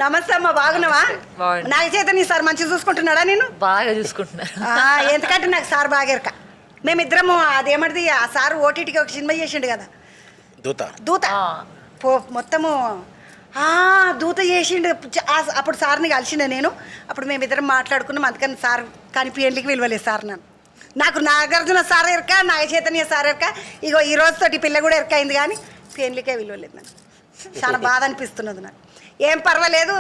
నమస్తే అమ్మ, బాగున్నావా? నాకు చైతన్య సార్ మంచిగా చూసుకుంటున్నాడా? నేను బాగా చూసుకుంటున్నాను. ఎందుకంటే నాకు సార్ బాగా ఎరక. మేమిద్దరము అదేమది ఆ సార్ ఓటీటీకి ఒక సినిమా చేసిండు కదా, దూత దూత మొత్తము దూత చేసిండు. అప్పుడు సార్ని కలిసిండే నేను. అప్పుడు మేమిద్దరం మాట్లాడుకున్నాం. అందుకని సార్ కానీ పెళ్ళికి విలువలేదు సార్. నాకు నాగార్జున సార్ ఎరక, నాగ చైతన్య సార్ ఎరక. ఇగో ఈ రోజుతోటి పిల్ల కూడా ఎరక అయింది, కానీ పెళ్ళికే విలువలేదు. నాకు చాలా బాధ అనిపిస్తున్నది. నాకు ఏం పర్వాలేదు,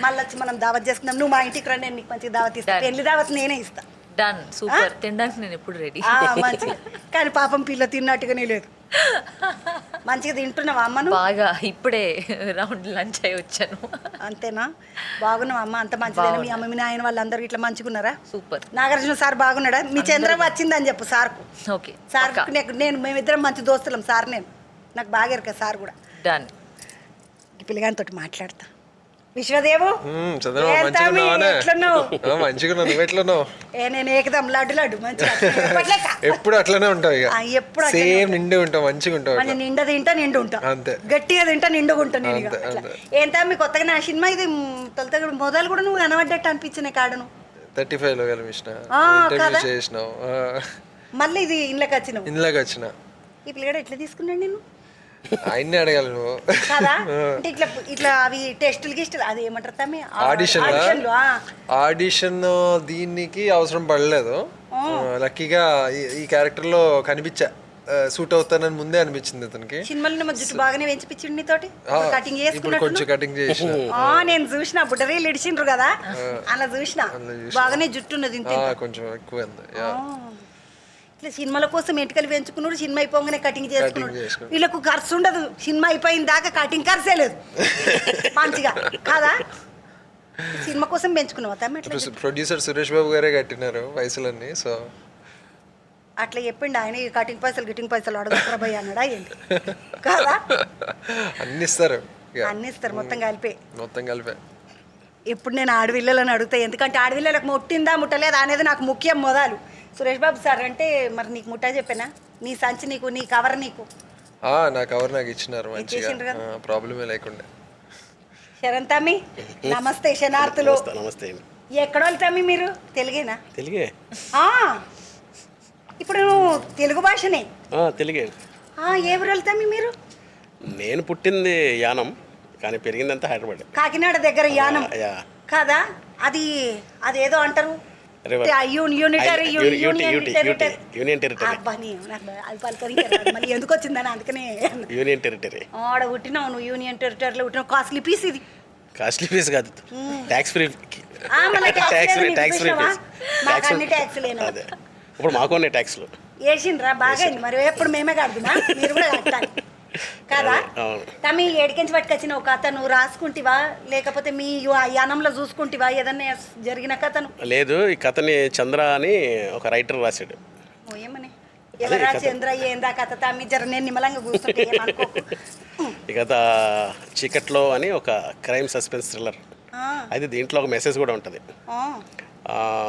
మళ్ళీ వచ్చి మనం దావత్ చేసుకుందాం. నువ్వు మా ఇంటికి రండి, నేను నీకు మంచిగా దావత్ ఇస్తా. పెళ్లి దావత్ నేనే ఇస్తా. Done, super. తినడానికి నేను ఎప్పుడు రెడీ. మంచిగా. కానీ పాపం పిల్ల తిన్నట్టుగానే లేదు. మంచిగా తింటున్నావా అమ్మను? బాగా. ఇప్పుడే రౌండ్ లంచ్ అయి వచ్చాను. అంతేనా? బాగున్నావా అమ్మ? అంత మంచిదేనా? మీ అమ్మ మీ నాయన వాళ్ళందరూ ఇట్లా మంచిగున్నారా? సూపర్. నాగార్జున సార్ బాగున్నాడా? మీ చంద్ర వచ్చిందని చెప్పు సార్కు. ఓకే సార్, నేను మేమిద్దరం మంచి దోస్తులం సార్. నేను నాకు బాగా ఎరక సార్ కూడా. డన్. ఈ పిల్లగానితో మాట్లాడతా. విశ్వదేవు, నేను ఏకదం లడ్డు లడ్డు మంచిగా ఎప్పుడు అట్లనే ఉంటావు. ఎప్పుడు సేమ్ నిండు ఉంటావు, మంచిగా ఉంటావు. నిండా తింటా, నిండు ఉంటా, గట్టిగా తింటా, నిండుగా ఉంటా. నేను ఏంటా మీ కొత్తగా నా సినిమా ఇది తొలత మొదలు కూడా నువ్వు కనబడ్డట్టు అనిపించిన కాడను 35 లో కలిసిన చేసినావు. మళ్ళీ ఇది ఇంట్లోకి వచ్చిన. ఈ పిల్లగాడు ఎట్లా తీసుకున్నాడు నేను? ఆయన్ని అడగాలి నువ్వు కదా. అంటే ఇట్లా ఇట్లా అవి టెస్టులు గిస్టులు అది ఏమంటారు తమ్మి? ఆడిషన్ దీనికి అవసరం పడలేదు. లక్కీగా ఈ క్యారెక్టర్ లో కనిపించా, సూట్ అవుతానని ముందే అనిపించింది అతనికి. సినిమాలో జుట్టు బాగానే పెంచిపించిండు నీతోటి కటింగ్ చేసుకున్నాడు. కొంచెం కటింగ్ చేసిన నేను చూసిన బుడ్డరీలు ఇడిచిండ్రు కదా, అలా చూసిన బాగానే జుట్టు ఉన్నది. కొంచెం ఎక్కువ. సినిమాల కోసం ఎంటికలు పెంచుకున్నాడు, సినిమా అయిపోగానే కటింగ్ చేసుకున్నాడు. వీళ్ళకు ఖర్చు ఉండదు, సినిమా అయిపోయిన దాకా కటింగ్ ఖర్చే లేదు. మంచిగా కాదా? సినిమా కోసం పెంచుకున్నావా తమ్మి? ప్రొడ్యూసర్ సురేష్ బాబు గారే కట్టినారు పైసలన్నీ. సో అట్లా చెప్పిండు ఆయన. కటింగ్ పైసలు అడగబోయ్ అన్నాడా ఏంటి? కాదా? అన్ని ఇస్తారు, మొత్తం కలిపే. ఇప్పుడు నేను ఆడవిల్లలను అడుగుతా, ఎందుకంటే ఆడవిల్లలకు ముట్టిందా ముట్టలేదా అనేది నాకు ముఖ్యం. మొదలు సురేష్ బాబు సార్ అంటే మరి నీకు ముట్టా చెప్పానా? నీ సంచి నీకు, నీ కవర్ నీకు, నా కవర్ నాకు ఇచ్చినారు మంచిగా, ప్రాబ్లమే లేకుండా. శరణ్ తమ్మి నమస్తే. శనార్థులు. నమస్తే. ఎక్కడ వాళ్ళు తమ్మి మీరు? తెలుగేనా? తెలుగే. ఇప్పుడు తెలుగు భాషనే? తెలుగే. ఏ ఊరు తమ్మి మీరు? నేను పుట్టింది యానం, కానీ పెరిగిందంతా హైదరాబాద్, కాకినాడ దగ్గర యానం కాదా? అదేదో అంటారు ఎందుకు వచ్చిందని, అందుకనే యూనియన్ టెరిటరీ. ఆడ పుట్టినావు నువ్వు, యూనియన్ టెరిటరీలో పుట్టినావు. కాస్ట్లీ పీస్ ఇది. కాస్ట్లీ పీస్ కాదు, ట్యాక్స్ ఫ్రీ. అదే ఇప్పుడు మాకు ఉన్నాయి ట్యాక్స్లు. వేసిండ్రా బాగా. మరి ఎప్పుడు మేమే కడుతున్నా, మీరు కూడా కట్టాలి కదా. తమ్మి ఏడికించి పట్టుకొచ్చిన ఒక కథ నువ్వు రాసుకుంటివా, లేకపోతే మీ యానంలో చూసుకుంటివా ఏదన్నా జరిగిన కథను? లేదు, ఈ కథని చంద్ర అని ఒక రైటర్ రాశాడు. ఏమని? ఎవరా చంద్ర? ఏందా కథ తమ్మి? జర నేను నిమ్మలంగా కూర్చుంటే. ఈ కథ చీకట్లో అని ఒక క్రైమ్ సస్పెన్స్ థ్రిల్లర్. అయితే దీంట్లో ఒక మెసేజ్ కూడా ఉంటుంది.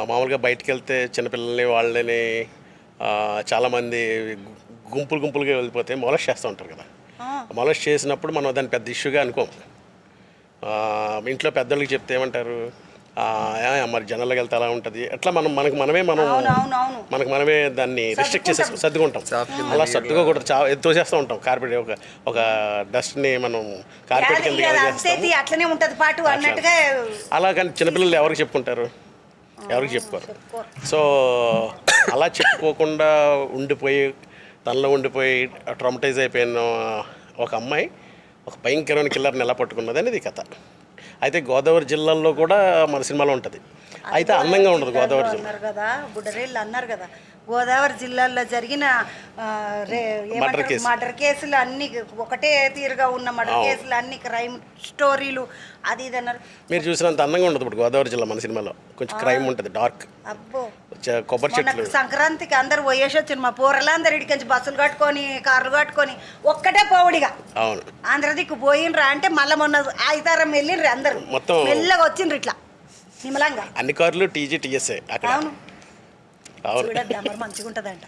మామూలుగా బయటికి వెళ్తే చిన్నపిల్లల్ని వాళ్ళని చాలామంది గుంపులుగా వెళ్ళిపోతే మొలస్ట్ చేస్తూ ఉంటారు కదా. మొలస్ట్ చేసినప్పుడు మనం దాన్ని పెద్ద ఇష్యూగా అనుకోం. ఇంట్లో పెద్దోళ్ళకి చెప్తే ఏమంటారు, మరి జనాల్లోకి వెళ్తే అలా ఉంటుంది. అట్లా మనకు మనమే దాన్ని రిస్ట్రిక్ట్ చేసి సర్దుకుంటాం. అలా సర్దుకోకూడదు, ఎంతో చేస్తూ ఉంటాం. కార్పెట్ ఒక డస్ట్ని మనం కార్పెట్ కింద అలా. కానీ చిన్నపిల్లలు ఎవరికి చెప్పుకుంటారు? ఎవరికి చెప్పుకోరు. సో అలా చెప్పుకోకుండా తనలో ఉండిపోయి ట్రామటైజ్ అయిపోయిన ఒక అమ్మాయి ఒక భయంకరమైన కిల్లర్ని ఎలా పట్టుకున్నది అనేది కథ. అయితే గోదావరి జిల్లాలో కూడా మన సినిమాలో ఉంటుంది. అయితే అందంగా ఉండదు గోదావరి జిల్లా కదా. బుడ్డరేళ్ళు అన్నారు కదా, గోదావరి జిల్లాలో జరిగిన మర్డర్ కేసులు అన్ని ఒకటే తీరుగా ఉన్న మర్డర్ కేసులు అన్ని క్రైమ్ స్టోరీలు అది ఇది అన్నారు. మీరు చూసినంత అందంగా ఉండదు ఇప్పుడు గోదావరి జిల్లా మన సినిమాలో. కొంచెం క్రైమ్ ఉంటుంది, డార్క్. అబ్బో, కొబ్బరి చెట్లు. సంక్రాంతికి అందరు పోయేసి వచ్చింది. మా పూరలందరు ఇడికి బస్సులు కట్టుకొని కార్లు కట్టుకొని ఒక్కటే పోవుడిగా. అవును, ఆంధ్రదిక్కు పోయినరా అంటే మళ్ళీ మొన్న ఆయితారం వెళ్ళిండ్రు అందరు, మొత్తం మెల్లగా వచ్చిండ్రు ఇట్లా నిమ్మలంగా. అన్ని కార్లు టీజీ టీఎస్ఏ అక్కడ. అవును, చూడద్దా మరి మంచిగా ఉంటుందంట.